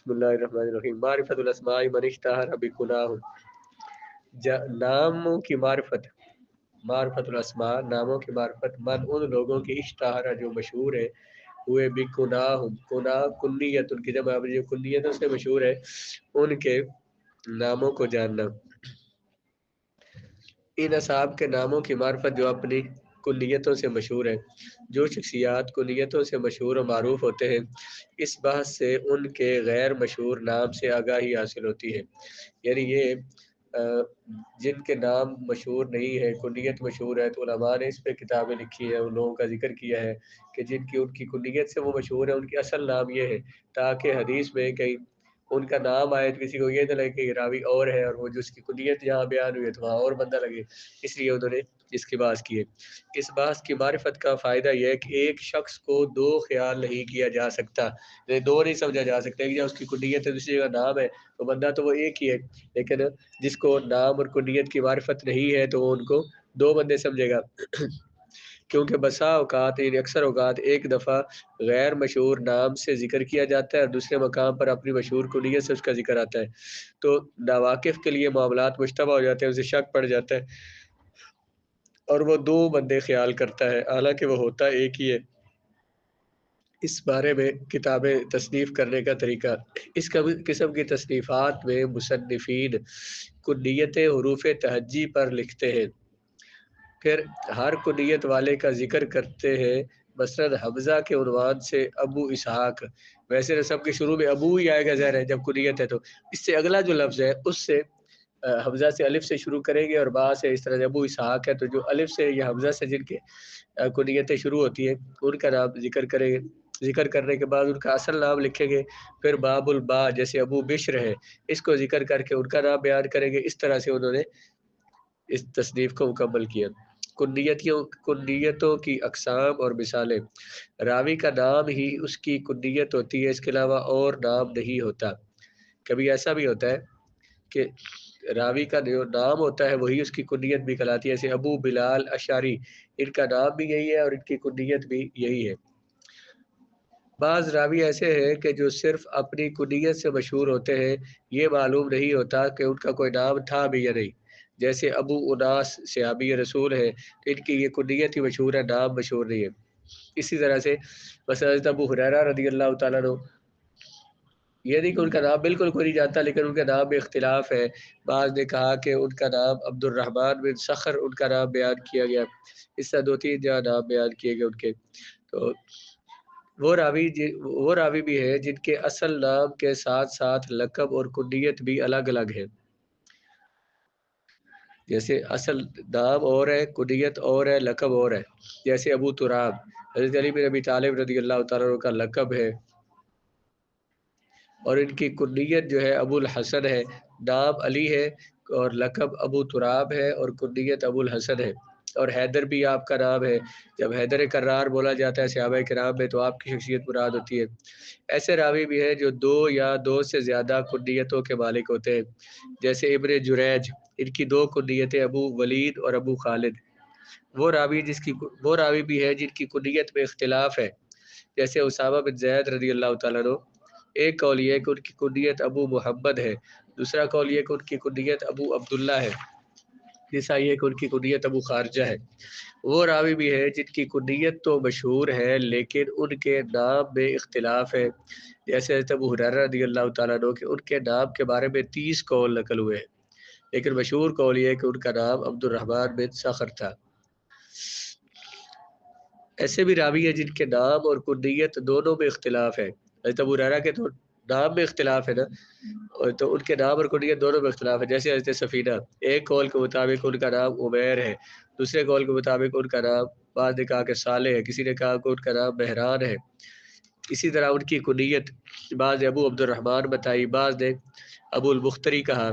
بسم اللہ الرحمن الرحیم۔ معرفت الاسماء من اشتہر بکناہ، ناموں کی معرفت، معرفت الاسماء ناموں کی معرفت، من ان لوگوں کی اشتہارہ جو مشہور ہے، ہوئے بکناہم، کناہ کنیت ان کی جمع جو کنیتوں سے مشہور ہے، ان کے ناموں کو جاننا۔ ان اصحاب کے ناموں کی معرفت جو اپنی کنیتوں سے مشہور ہے، جو شخصیات کنیتوں سے مشہور و معروف ہوتے ہیں، اس بحث سے ان کے غیر مشہور نام سے آگاہی حاصل ہوتی ہے۔ یعنی یہ جن کے نام مشہور نہیں ہے، کنیت مشہور ہے، تو علماء نے اس پہ کتابیں لکھی ہیں، ان لوگوں کا ذکر کیا ہے کہ جن کی ان کی کنیت سے وہ مشہور ہے، ان کی اصل نام یہ ہے، تاکہ حدیث میں کہیں ان کا نام آئے تو کسی کو یہ نہ لگے کہ راوی اور ہے اور وہ جو اس کی کنیت یہاں بیان ہوئی ہے تو وہاں اور بندہ لگے، اس لیے انہوں نے اس کی بحث کی ہے۔ اس بحث کی معرفت کا فائدہ یہ ہے کہ ایک شخص کو دو خیال نہیں کیا جا سکتا، دو نہیں سمجھا جا سکتا، ایک جگہ اس کی کنیت ہے دوسری جگہ نام ہے تو بندہ تو وہ ایک ہی ہے، لیکن جس کو نام اور کنیت کی معرفت نہیں ہے تو وہ ان کو دو بندے سمجھے گا کیونکہ بسا اوقات یعنی اکثر اوقات ایک دفعہ غیر مشہور نام سے ذکر کیا جاتا ہے اور دوسرے مقام پر اپنی مشہور کنیت سے اس کا ذکر آتا ہے، تو ناواقف کے لیے معاملات مشتبہ ہو جاتے ہیں، اسے شک پڑ جاتا ہے اور وہ دو بندے خیال کرتا ہے حالانکہ وہ ہوتا ایک ہی ہے۔ اس بارے میں کتابیں تصنیف کرنے کا طریقہ، اس قسم کی تصنیفات میں مصنفین کنیت حروف تہجی پر لکھتے ہیں، پھر ہر کنیت والے کا ذکر کرتے ہیں، مثلا حمزہ کے عنوان سے ابو اسحاق، ویسے نسب کے شروع میں ابو ہی آئے گا ظاہر ہے جب کنیت ہے، تو اس سے اگلا جو لفظ ہے اس سے حمزہ سے الف سے شروع کریں گے اور با سے اس طرح سے ابو اسحاق ہے تو جو الف سے یا حمزہ سے جن کے کنیتیں شروع ہوتی ہیں ان کا نام ذکر کریں گے، ذکر کرنے کے بعد ان کا اصل نام لکھیں گے، پھر باب البا جیسے ابو بشر ہے اس کو ذکر کر کے ان کا نام بیان کریں گے۔ اس طرح سے انہوں نے اس تصنیف کو مکمل کیا۔ کنیتوں کی اقسام اور مثالیں، راوی کا نام ہی اس کی کنیت ہوتی ہے، اس کے علاوہ اور نام نہیں ہوتا۔ کبھی ایسا بھی ہوتا ہے کہ راوی کا جو نام ہوتا ہے وہی اس کی کنیت بھی کہلاتی ہے، جیسے ابو بلال اشعری، ان کا نام بھی یہی ہے اور ان کی کنیت بھی یہی ہے۔ بعض راوی ایسے ہیں کہ جو صرف اپنی کنیت سے مشہور ہوتے ہیں، یہ معلوم نہیں ہوتا کہ ان کا کوئی نام تھا بھی یا نہیں، جیسے ابو اناس صحابی رسول ہے، ان کی یہ کنیت ہی مشہور ہے، نام مشہور نہیں ہے۔ اسی طرح سے مثلا حضرت ابو ہریرہ رضی اللہ تعالیٰ عنہ، یہ نہیں کہ ان کا نام بالکل کوئی نہیں جانتا لیکن ان کے نام میں اختلاف ہے، بعض نے کہا کہ ان کا نام عبد الرحمن بن صخر ان کا نام بیان کیا گیا، اس طرح دو تین جگہ نام بیان کیے گئے ان کے۔ تو وہ راوی بھی ہے جن کے اصل نام کے ساتھ ساتھ لقب اور کنیت بھی الگ الگ ہے، جیسے اصل نام اور ہے، کنیت اور ہے، لقب اور ہے، جیسے ابو تراب حضرت علی بن ابی طالب رضی اللہ تعالیٰ عنہ کا لقب ہے اور ان کی کنیت جو ہے ابو الحسن ہے، نام علی ہے اور لقب ابو تراب ہے اور کنیت ابو الحسن ہے، اور حیدر بھی آپ کا نام ہے، جب حیدر کرار بولا جاتا ہے صحابہ کرام میں تو آپ کی شخصیت مراد ہوتی ہے۔ ایسے راوی بھی ہیں جو دو یا دو سے زیادہ کنیتوں کے مالک ہوتے ہیں، جیسے ابن جریج، ان کی دو کنیتیں ابو ولید اور ابو خالد۔ وہ راوی بھی ہے جن کی کنیت میں اختلاف ہے، جیسے اسامہ بن زید رضی اللہ تعالیٰ عنہ، ایک قول یہ ہے کہ ان کی کنیت ابو محمد ہے، دوسرا قول یہ ہے کہ ان کی کنیت ابو عبداللہ ہے، تیسرا یہ ہے کہ ان کی کنیت ابو خارجہ ہے۔ وہ راوی بھی ہے جن کی کنیت تو مشہور ہے لیکن ان کے نام میں اختلاف ہے، جیسے حضرت ابو ہریرہ رضی اللہ تعالیٰ عنہ کہ ان کے نام کے بارے میں 30 قول نقل ہوئے ہیں، لیکن مشہور قول یہ ہے کہ ان کا نام عبد الرحمن بن صخر تھا۔ ایسے بھی راوی ہیں جن کے نام اور کنیت دونوں میں اختلاف ہے، حضرت ابو ہریرہ کے تو نام میں اختلاف ہے نا، تو ان کے نام اور کنیت دونوں میں اختلاف ہے، جیسے حضرت سفینہ، ایک قول کے مطابق ان کا نام عمیر ہے، دوسرے قول کے مطابق ان کا نام، بعض نے کہا کہ صالح ہے، کسی نے کہا کہ ان کا نام مہران ہے۔ اسی طرح ان کی کنیت بعض نے ابو عبد الرحمن بتائی، بعض نے ابو المختری کہا۔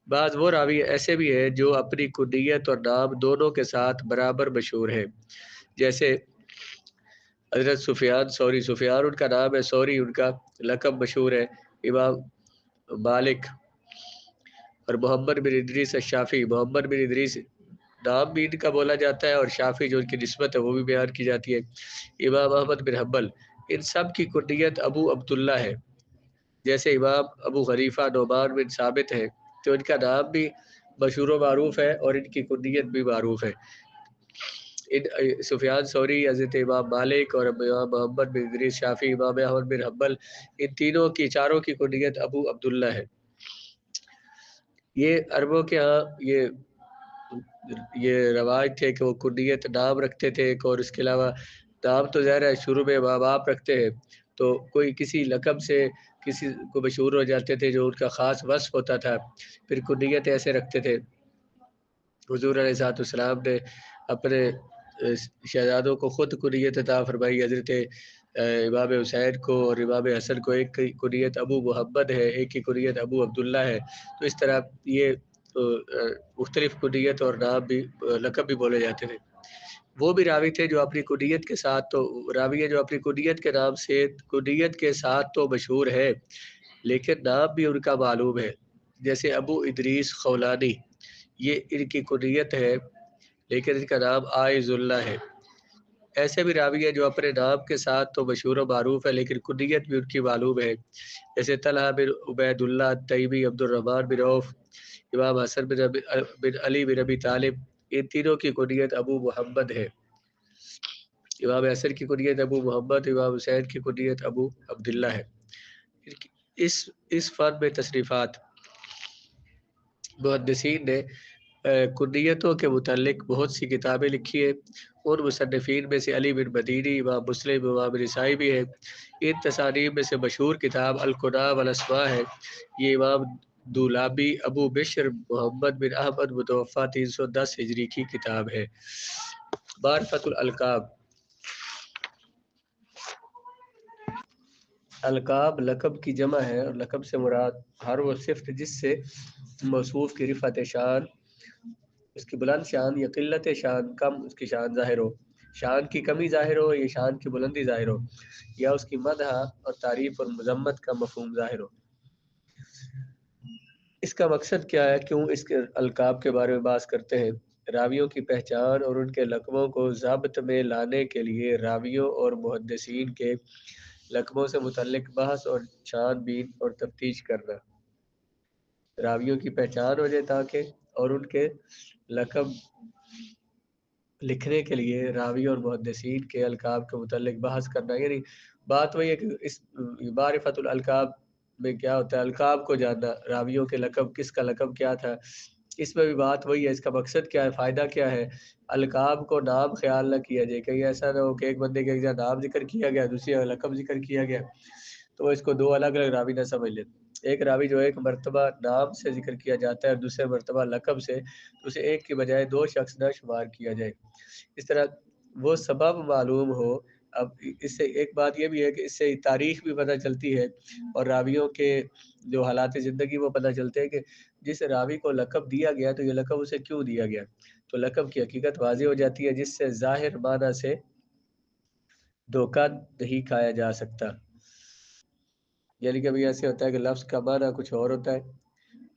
بعض وہ راوی ایسے بھی ہیں جو اپنی کنیت اور نام دونوں کے ساتھ برابر مشہور ہیں، جیسے حضرت سفیان ان کا نام ہے، سوری ان کا لقب مشہور ہے، امام مالک، اور محمد بن ادریس الشافعی، محمد بن ادریس نام بھی ان کا بولا جاتا ہے اور شافعی جو ان کی نسبت ہے وہ بھی بیان کی جاتی ہے، امام احمد بن حنبل، ان سب کی کنیت ابو عبداللہ ہے۔ جیسے امام ابو حنیفہ نعمان بن ثابت ہیں تو ان کا نام بھی مشہور و معروف ہے اور ان کی کنیت بھی معروف ہے۔ سفیان ثوری، حضرت امام مالک اور امام محمد بن ادریس شافعی، امام احمد بن حنبل، ان تینوں کی چاروں کی کنیت ابو عبداللہ ہے۔ یہ عربوں کے ہاں یہ رواج تھے کہ وہ کنیت نام رکھتے تھے ایک، اور اس کے علاوہ نام تو ظاہر ہے شروع میں ماں باپ رکھتے ہیں، تو کوئی کسی لقب سے کسی کو مشہور ہو جاتے تھے جو ان کا خاص وصف ہوتا تھا، پھر کنیت ایسے رکھتے تھے۔ حضور علیہ السلام نے اپنے شہزادوں کو خود کنیت عطا فرمائی، حضرت امام حسین کو اور امام حسن کو ایک کی کنیت ابو محمد ہے، ایک کی کنیت ابو عبداللہ ہے۔ تو اس طرح یہ مختلف کنیت اور نام بھی لقب بھی بولے جاتے تھے۔ وہ بھی راوی تھے جو اپنی کنیت کے ساتھ تو راوی ہے جو اپنی کنیت کے نام سے کنیت کے ساتھ تو مشہور ہے لیکن نام بھی ان کا معلوم ہے، جیسے ابو ادریس خولانی، یہ ان کی کنیت ہے لیکن ان کا نام عائز اللہ ہے۔ ایسے بھی راوی ہے جو اپنے نام کے ساتھ تو مشہور و معروف ہے لیکن کنیت بھی ان کی معلوم ہے، جیسے طلحہ بن عبید اللہ التیمی، عبد الرحمن بن عوف، امام حسن بن علی بن ابی طالب، ان تینوں کی کنیت ابو محمد ہے۔ امام حسن کی کنیت ابو محمد، امام حسین کی کنیت ابو عبداللہ ہے۔ اس فن میں تصنیفات محدثین نے کنیتوں کے متعلق بہت سی کتابیں لکھی ہیں۔ ان مصنفین میں سے علی بن مدینی، امام مسلم، امام نسائی بھی ہیں۔ ان تصانیف میں سے مشہور کتاب الکنا والاسماء ہے۔ یہ امام دولابی ابو بشر محمد بن احمد متوفی 310 ہجری کی کتاب ہے۔ معرفت الالقاب، القاب لقب کی جمع ہے اور لقب سے مراد ہر وہ صفت جس سے موصوف کی رفعت شان، اس کی بلند شان یا قلت شان، کم اس کی شان ظاہر ہو، شان کی کمی ظاہر ہو یا شان کی بلندی ظاہر ہو، یا اس کی مدح اور تعریف اور مذمت کا مفہوم ظاہر ہو۔ اس کا مقصد کیا ہے؟ کیوں اس کے القاب کے بارے میں بات کرتے ہیں؟ راویوں کی پہچان اور ان کے لقبوں کو ضابط میں لانے کے لیے راویوں اور محدثین کے لقبوں سے متعلق بحث اور چھان بین اور تفتیش کرنا، راویوں کی پہچان ہو جائے تاکہ، اور ان کے لقب لکھنے کے لیے راوی اور محدثین کے القاب کے متعلق بحث کرنا، یعنی بات وہی ہے کہ اس معرفت الالقاب میں کیا ہوتا ہے، القاب کو جاننا، راویوں کے لقب، کس کا لقب کیا تھا، اس میں بھی بات وہی ہے، اس کا مقصد کیا ہے، فائدہ کیا ہے۔ القاب کو نام خیال نہ کیا جائے، کہیں ایسا نہ ہو کہ ایک بندے کے ایک جگہ نام ذکر کیا گیا، دوسری جگہ لقب ذکر کیا گیا، تو اس کو دو الگ الگ راوی نہ سمجھ لیں۔ ایک راوی جو ایک مرتبہ نام سے ذکر کیا جاتا ہے اور دوسرے مرتبہ لقب سے، تو اسے ایک کی بجائے دو شخص نہ شمار کیا جائے۔ اس طرح وہ سبب معلوم ہو۔ اب اس سے ایک بات یہ بھی ہے کہ اس سے تاریخ بھی پتہ چلتی ہے اور راویوں کے جو حالات زندگی وہ پتہ چلتے ہیں کہ جس راوی کو لقب دیا گیا تو یہ لقب اسے کیوں دیا گیا، تو لقب کی حقیقت واضح ہو جاتی ہے، جس سے ظاہر معنی سے دھوکہ نہیں کھایا جا سکتا۔ یعنی کبھی ایسے ہوتا ہے کہ لفظ کا معنی کچھ اور ہوتا ہے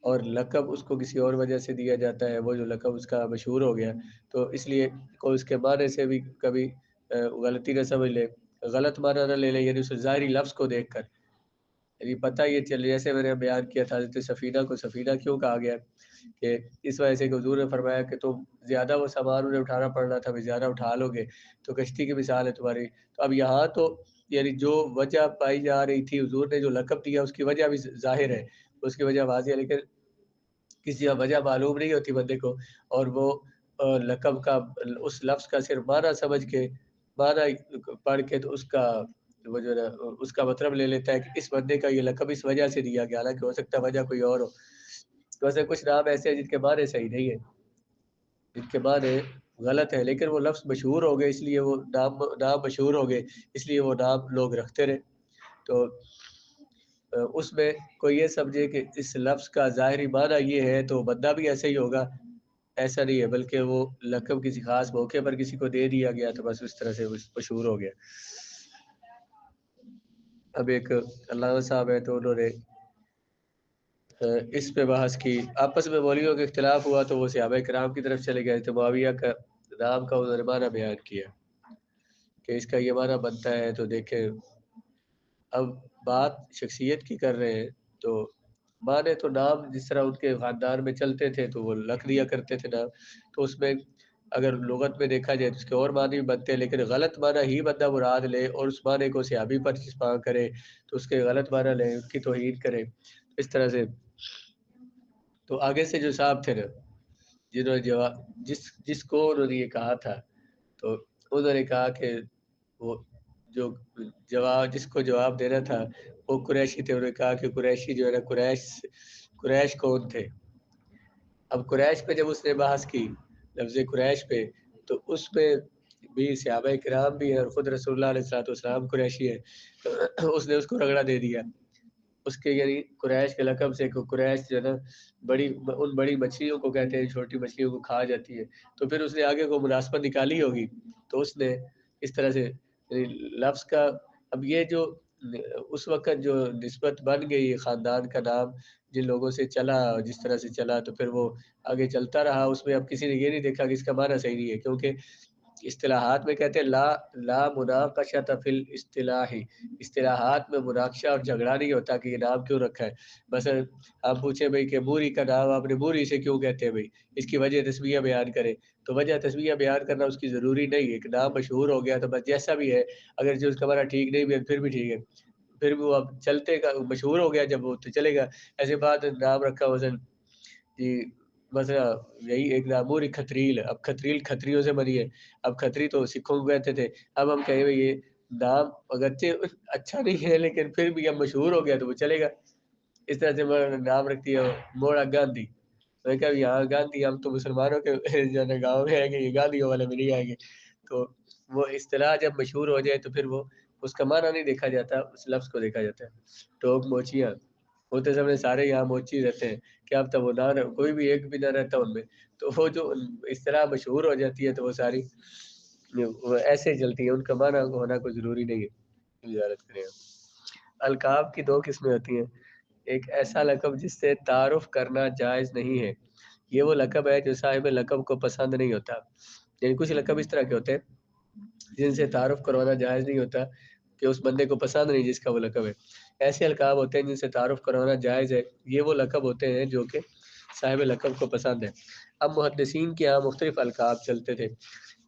اور لقب اس کو کسی اور وجہ سے دیا جاتا ہے، وہ جو لقب اس کا مشہور ہو گیا، تو اس لیے کوئی اس کے معنی سے بھی کبھی غلطی نہ سمجھ لے، غلط معنی نہ لے لے، یعنی اس ظاہری لفظ کو دیکھ کر، یعنی پتہ یہ چلے، جیسے میں نے بیان کیا تھا حضرت سفینہ کو سفینہ کیوں کہا گیا کہ اس وجہ سے کہ حضور نے فرمایا کہ تم زیادہ وہ سامان انہیں اٹھانا پڑ رہا تھا، بھی زیادہ اٹھا لو گے تو کشتی کی مثال ہے تمہاری۔ تو اب یہاں تو یعنی جو وجہ پائی جا رہی تھی، حضور نے جو لقب دیا اس کی وجہ بھی ظاہر ہے، اس کی وجہ واضح ہے، لیکن کسی وجہ معلوم نہیں ہوتی بندے کو، اور وہ لقب کا اس لفظ کا صرف معنی سمجھ کے، معنی پڑھ کے تو اس کا وہ جو ہے اس کا مطلب لے لیتا ہے کہ اس بندے کا یہ لقب اس وجہ سے دیا گیا، حالانکہ ہو سکتا ہے وجہ کوئی اور ہو۔ ویسے کچھ نام ایسے ہیں جن کے معنی صحیح نہیں ہے، جن کے معنی غلط ہے، لیکن وہ لفظ مشہور ہو گئے، اس لیے وہ نام مشہور ہو گئے، اس لیے وہ نام لوگ رکھتے رہے۔ تو اس میں کوئی یہ سمجھے کہ اس لفظ کا ظاہری معنی یہ ہے تو بندہ بھی ایسا ہی ہوگا، ایسا نہیں ہے، بلکہ وہ لقب کسی خاص موقع پر کسی کو دے دیا گیا تو بس اس طرح سے مشہور ہو گیا۔ اب ایک علامہ صاحب ہے تو انہوں نے اس پہ بحث کی، آپس میں مولویوں کا اختلاف ہوا تو وہ صحابہ کرام کی طرف چلے گئے تو معاویہ کا نام کا انہوں نے معنی بیان کیا کہ اس کا یہ معنی بنتا ہے، تو دیکھیں اب بات شخصیت کی کر رہے ہیں تو ماں نے تو نام جس طرح ان کے خاندان میں چلتے تھے تو وہ لکھ دیا کرتے تھے نام، تو اس میں اگر لغت میں دیکھا جائے تو اس کے اور معنی بھی بنتے ہیں، لیکن غلط معنی ہی بندہ مراد لے اور اس معنی کو صحابی پر چسپاں کرے تو اس کے غلط معنی لے، ان کی توہین کرے اس طرح سے۔ تو آگے سے جو صاحب تھے نا، جنہوں نے جواب جس کو انہوں نے یہ کہا تھا، تو انہوں نے کہا کہ وہ جو جس کو جواب دینا تھا وہ قریشی تھے۔ انہوں نے کہا کہ قریشی جو ہے نا، قریش کون تھے؟ اب قریش پہ جب اس نے بحث کی، لفظ قریش پہ، تو اس پہ بھی صحابہ کرام بھی ہیں اور خود رسول اللہ علیہ والسلام قریشی ہے، اس نے اس کو رگڑا دے دیا اس کے، یعنی قریش کے لقب سے، قریش جو ہے نا بڑی مچھلیوں کو کہتے ہیں، چھوٹی مچھلیوں کو کھا جاتی ہے، تو پھر اس نے آگے کو مناسبت نکالی ہوگی، تو اس نے اس طرح سے لفظ کا، اب یہ جو اس وقت جو نسبت بن گئی خاندان کا نام جن لوگوں سے چلا جس طرح سے چلا، تو پھر وہ آگے چلتا رہا، اس میں اب کسی نے یہ نہیں دیکھا کہ اس کا معنی صحیح نہیں ہے، کیونکہ اصطلاحات میں کہتے ہیں لا مناقشۃ فی الاصطلاح، اصطلاحات میں مناقشہ اور جھگڑا نہیں ہوتا کہ یہ نام کیوں رکھا ہے۔ مثلا آپ پوچھیں بھائی کہ موری کا نام آپ نے موری سے کیوں کہتے ہیں بھائی، اس کی وجہ تسمیہ بیان کرے، تو وجہ تسمیہ بیان کرنا اس کی ضروری نہیں ہے کہ نام مشہور ہو گیا تو بس جیسا بھی ہے، اگر جو اس کا معنی ٹھیک نہیں بھی پھر بھی ٹھیک ہے، پھر بھی وہ اب چلتے کا مشہور ہو گیا جب وہ تو چلے گا۔ ایسے بات نام رکھا مثلا جی، مثلا یہی ایک ناموری کھتریل، اب کھتریل کھتریوں سے بنی ہے، اب کھتری تو سکھوں کو کہتے تھے، اب ہم کہیں یہ نام اگرچہ اچھا نہیں ہے لیکن پھر بھی اب مشہور ہو گیا تو وہ چلے گا۔ اس طرح سے نام رکھتی ہے موڑا گاندھی، میں کہا یہاں گاندھی ہم تو مسلمانوں کے جو ہے گاؤں میں آئیں گے، یہ گاندھیوں والے میں نہیں آئیں گے، تو وہ اصطلاح جب مشہور ہو جائے تو پھر وہ اس کا معنی نہیں دیکھا جاتا، اس لفظ کو دیکھا جاتا ہے۔ ٹوک موچیاں ہوتے سمے سارے یہاں موچی رہتے ہیں، کیا اب تک وہ نہ کوئی بھی ایک بھی نہ رہتا ان میں، تو وہ جو اصطلاح مشہور ہو جاتی ہے تو وہ ساری وہ ایسے چلتی ہے، ان کا معنی ہونا کوئی ضروری نہیں ہے۔ وزارت کریں القاب کی دو قسمیں ہوتی ہیں، ایک ایسا لقب جس سے تعارف کرنا جائز نہیں ہے، یہ وہ لقب ہے جو صاحب لقب کو پسند نہیں ہوتا، یعنی کچھ لقب اس طرح کے ہوتے ہیں جن سے تعارف کروانا جائز نہیں ہوتا کہ اس بندے کو پسند نہیں جس کا وہ لقب ہے۔ ایسے القاب ہوتے ہیں جن سے تعارف کروانا جائز ہے، یہ وہ لقب ہوتے ہیں جو کہ صاحب لقب کو پسند ہے۔ اب محدثین کے یہاں مختلف القاب چلتے تھے،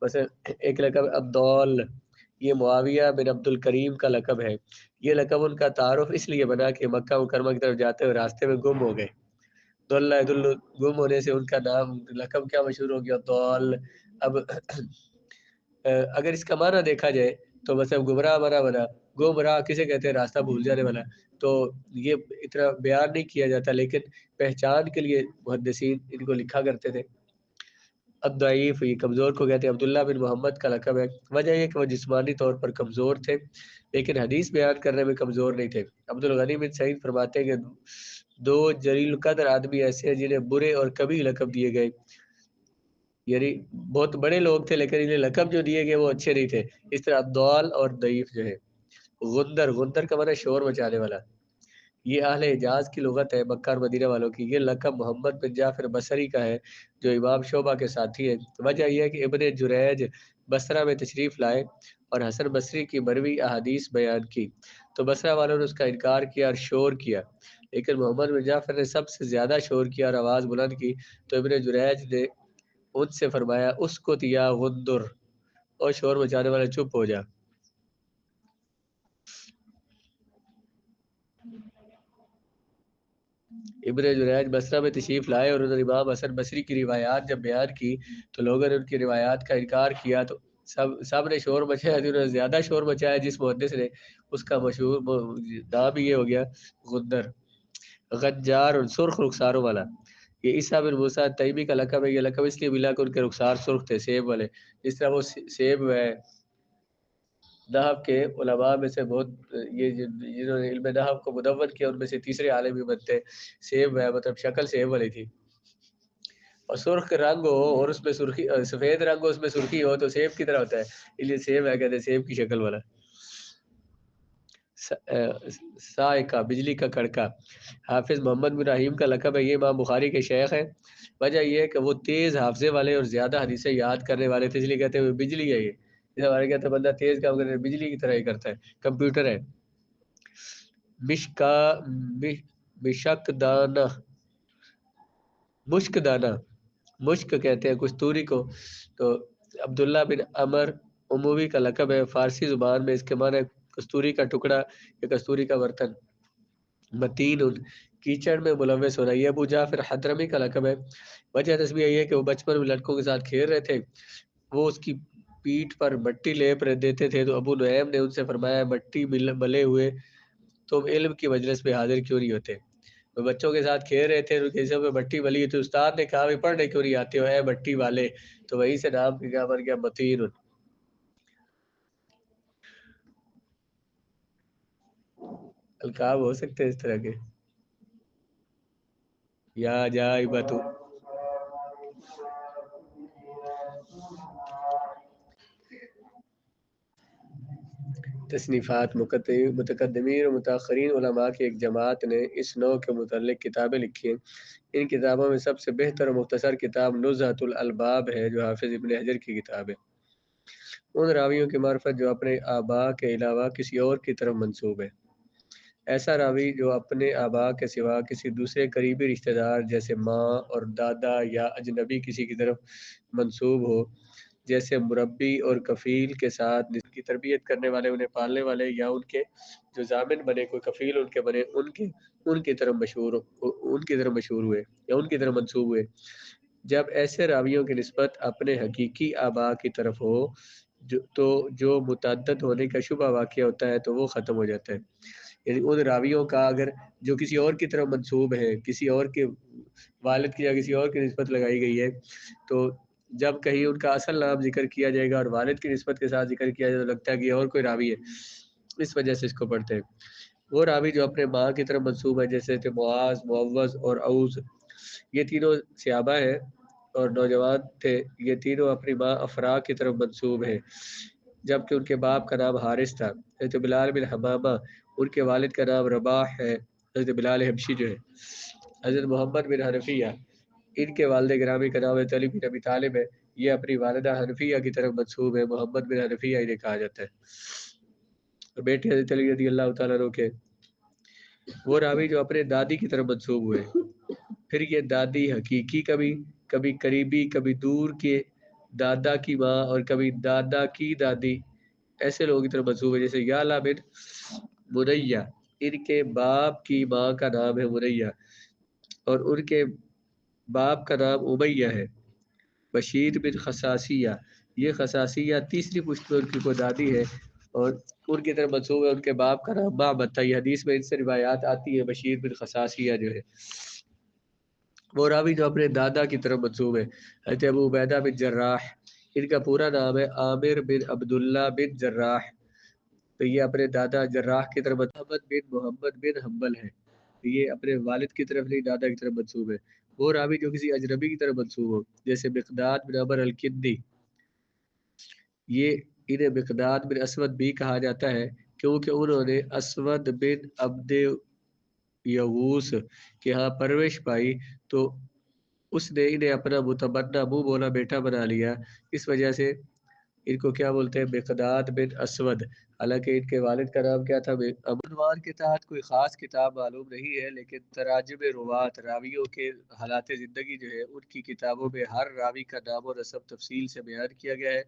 مثلا ایک لقب عبدال، یہ معاویہ بن عبد الکریم کا لقب ہے، یہ لقب ان کا تعارف اس لیے بنا کہ مکہ مکرمہ کی طرف جاتے ہوئے راستے میں گم ہو گئے، گم ہونے سے ان کا نام لقب کیا مشہور ہو گیا دول۔ اب اگر اس کا معنی دیکھا جائے تو مثلا گمراہ بنا گمراہ کسے کہتے ہیں؟ راستہ بھول جانے والا، تو یہ اتنا بیان نہیں کیا جاتا، لیکن پہچان کے لیے محدثین ان کو لکھا کرتے تھے۔ الضعیف، یہ کمزور کو کہتے ہیں، عبداللہ بن محمد کا لقب ہے، وجہ یہ کہ وہ جسمانی طور پر کمزور تھے لیکن حدیث بیان کرنے میں کمزور نہیں تھے۔ عبد الغنی بن سعید فرماتے ہیں کہ دو جلیل القدر آدمی ایسے ہیں جنہیں برے اور کبھی لقب دیے گئے، یعنی بہت بڑے لوگ تھے لیکن انہیں لقب جو دیے گئے وہ اچھے نہیں تھے، اس طرح عبدال اور ضعیف جو ہے۔ غندر کا معنی شور مچانے والا، یہ اہل حجاز کی لغت ہے، مکہ اور مدینہ والوں کی۔ یہ لقب محمد بن جعفر بصری کا ہے جو امام شعبہ کے ساتھی ہے۔ وجہ یہ ہے کہ ابن جریج بصرہ میں تشریف لائے اور حسن بصری کی مروی احادیث بیان کی تو بصرہ والوں نے اس کا انکار کیا اور شور کیا، لیکن محمد بن جعفر نے سب سے زیادہ شور کیا اور آواز بلند کی، تو ابن جریج نے ان سے فرمایا اسکت یا غندر، اور شور مچانے والا چپ ہو جا۔ ابن جریج بصرہ میں تشریف لائے اور انہوں نے امام حسن بصری کی روایات جب بیان کی تو لوگوں نے ان کی روایات کا انکار کیا، تو سب نے شور مچایا، انہوں نے زیادہ شور مچایا جس محدث نے، اس کا مشہور نام ہی یہ ہو گیا غندر۔ غجار، سرخ رخساروں والا، یہ عیسیٰ بن موسیٰ تیمی کا لقب ہے، یہ لقب اس لیے ملا کہ ان کے رخسار سرخ تھے، سیب والے، جس طرح وہ سیب ہے۔ نحو کے علماء میں سے بہت یہ جنہوں نے علم نحو کو مدون کیا ان میں سے تیسرے عالم بھی بنتے، سیب ہے مطلب شکل سیب والی تھی، اور سرخ رنگ ہو اور اس میں سرخی، سفید رنگ ہو اس میں سرخی ہو تو سیب کی طرح ہوتا ہے، اس لیے سیب ہے کہتے ہیں سیب کی شکل والا۔ سائقہ، بجلی کا کڑکا، حافظ محمد بن رحیم کا لقب ہے، یہ امام بخاری کے شیخ ہیں۔ وجہ یہ ہے کہ وہ تیز حافظے والے اور زیادہ حدیثیں یاد کرنے والے تھے، اس لیے کہتے ہیں وہ بجلی ہے، یہ ہمارے کہتے ہیں بندہ تیز کام کرنے بجلی کی طرح ہی کرتا ہے، کمپیوٹر ہے۔ مشکا مشک دانہ مشک دانہ مشک کہتے ہیں کستوری کو. تو عبداللہ بن عمر اموی کا لقب ہے. فارسی زبان میں اس کے معنی کستوری کا ٹکڑا یا کستوری کا برتن. متین کیچڑ میں ملوث ہونا. یہ ابو جعفر حضرمی کا لقب ہے. وجہ تسمیہ یہ ہے کہ وہ بچپن میں لڑکوں کے ساتھ کھیل رہے تھے، وہ اس کی پیٹھ پر مٹی لیپ رہ دیتے تھے، تو ابو نعیم نے ان سے فرمایا مٹی ملے ہوئے تم علم کی مجلس پہ حاضر کیوں نہیں ہوتے؟ وہ بچوں کے ساتھ کھیل رہے تھے، کسی میں مٹی ملی تو استاد نے کہا پڑھنے کیوں نہیں آتے ہو اے مٹی والے، تو وہیں سے نام کیا بن گیا متین. القاب ہو سکتے ہیں اس طرح کے. یا جائبۃ تصنیفات. متقدمین اور متاخرین علماء کی ایک جماعت نے اس نوع کے متعلق کتابیں لکھی ہیں. ان کتابوں میں سب سے بہتر اور مختصر کتاب نزہۃ الالباب ہے جو حافظ ابن حجر کی کتاب ہے. ان راویوں کی معرفت جو اپنے آباء کے علاوہ کسی اور کی طرف منسوب ہے. ایسا راوی جو اپنے آباء کے سوا کسی دوسرے قریبی رشتہ دار جیسے ماں اور دادا یا اجنبی کسی کی طرف منسوب ہو، جیسے مربی اور کفیل کے ساتھ جن کی تربیت کرنے والے، انہیں پالنے والے، یا ان کے جو ضامن بنے، کوئی کفیل ان کے بنے، ان کی طرف مشہور ہوئے یا ان کی طرف منسوب ہوئے. جب ایسے راویوں کی نسبت اپنے حقیقی آباء کی طرف ہو تو جو متعدد ہونے کا شبہ واقع ہوتا ہے تو وہ ختم ہو جاتا ہے. یعنی ان راویوں کا اگر جو کسی اور کی طرف منسوب ہے، کسی اور کے والد کی یا کسی اور کی نسبت لگائی گئی ہے، تو جب کہیں ان کا اصل نام ذکر کیا جائے گا اور والد کی نسبت کے ساتھ ذکر کیا جائے تو لگتا ہے کہ یہ اور کوئی راوی ہے، اس وجہ سے اس کو پڑھتے ہیں. وہ راوی جو اپنے ماں کی طرف منسوب ہے، جیسے تھے معاذ، معوذ اور اوز، یہ تینوں صحابہ ہیں اور نوجوان تھے. یہ تینوں اپنی ماں افراء کی طرف منسوب ہیں، جبکہ ان کے باپ کا نام حارث تھا. حضرت بلال بن حمامہ ان کے والد کا نام رباح ہے، حضرت بلال حبشی جو ہے. حضرت محمد بن حنفیہ ان کے والد گرامی کا نام حضرت علی بن ابی طالب ہے. یہ اپنی والدہ حنفیہ کی طرف منسوب ہے، محمد بن حنفیہ انہیں کہا جاتا ہے. بیٹے حضرت علی رضی اللہ تعالیٰ عنہ کے وہ راوی جو اپنے دادی کی طرف منسوب ہوئے. پھر یہ دادی حقیقی کبھی قریبی، کبھی دور کے دادا کی ماں اور کبھی دادا کی دادی، ایسے لوگوں کی طرف منسوب ہے. جیسے یعلا بن منیہ ان کے باپ کی ماں کا نام ہے منیہ اور ان کے باپ کا نام امیہ ہے. بشیر بن خصاصیہ، یہ خصاصیہ تیسری پشت میں ان کی کو دادی ہے اور ان کی طرف منسوب ہے. ان کے باپ کا نام معبد تھا. یہ حدیث میں ان سے روایات آتی ہے. بشیر بن خصاصیہ جو ہے وہ راوی جو اپنے دادا کی طرف منسوب ہے. حضرت ابو عبیدہ بن جراح ان کا پورا نام ہے عامر بن عبداللہ بن جراح، تو یہ اپنے دادا جراح کی طرف محمد بن حنبل ہے، تو یہ اپنے والد کی طرف نہیں دادا کی طرف منسوب ہے. وہ راوی جو کسی اجنبی کی طرف منسوب ہو، جیسے مقداد بن عمر الکندی، یہ انہیں مقداد بن اسود بھی کہا جاتا ہے کیونکہ انہوں نے اسود بن عبد یغوث کے ہاں پرورش پائی، تو اس نے انہیں اپنا متبنہ منہ بولا بیٹا بنا لیا. اس وجہ سے ان کو کیا بولتے ہیں؟ مقداد بن اسود. حالانکہ ان کے والد کا نام کیا تھا؟ عنوان کے تحت کوئی خاص کتاب معلوم نہیں ہے، لیکن تراجم روات، راویوں کے حالات زندگی جو ہے، ان کی کتابوں میں ہر راوی کا نام و نسب تفصیل سے بیان کیا گیا ہے